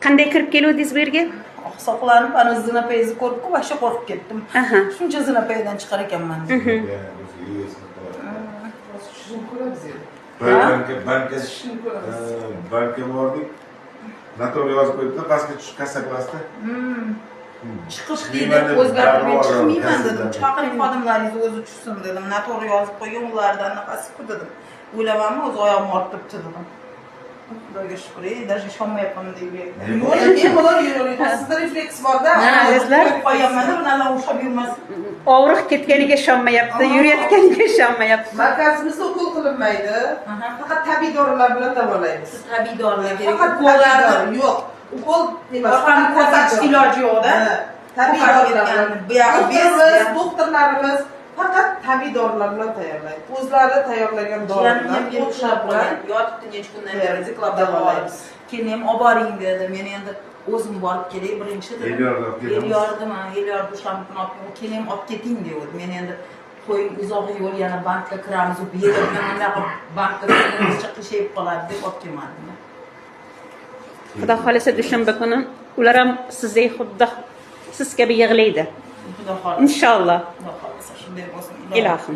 qanday kirib keluvdingiz bu yerga? Oqsoqlanib, ana zinapoyani ko'rib, vaqti qo'rqib ketdim. Shuncha zinapoyadan chiqar ekanman. Banka bordik. Notor yozib qo'yibdi, pastga tushib kassa qilasizda. Chiqish deydi, o'zgartirib men chiqmayman dedim. Chaqiring xodimlaringizni o'zi tushsin dedim. Notor yozib qo'ygan ulardan nafasi dedim. O'ylamanmi, o'z oyog'im ortibdi dedim. Xudoga shukr, даже ishonmayapman deydi. Yo'q, bemalol yuraveradi. Sizda refleks bor-da. Azizlar, qo'yaman, ulardan ushlab yurmasin. Og'riq ketganiga ishonmayapti, yurayotganiga ishonmayapti. Markazimizda ukol qilinmaydi. Faqat tabiiy dorilar bilan davolaymiz. Tabiiy dorilar kerak. Faqat ukollar yo'q. Ukol emas. Faqat ko'rsatish iloji yo'q-da. Tabiiy dorilar. Buyog'i doktorlarimiz faqat tabiiy dorilar bilan tayyorlaydi. O'zlari tayyorlagan dorilar ushlab qo'ygan. Yotibdi necha kundan beri ziklab davolaymiz. Keyin ham olib boring dedi. Men endi o'zim borib kelay birinchi dedim. El yordim, ushlab olib keyin ham olib keting dedi. Men endi qo'ying uzoq yo'l yana bankka kiramiz, bu yerda bunaqa bankda chiqishib qoladi deb olib kelmadim. Xudo xolisa dushanba kuni ular ham sizdek xuddi siz kabi yig'laydi. Xudo xolisa. Inshaalloh. Xudo xolisa shunday bo'lsin. Ilohim.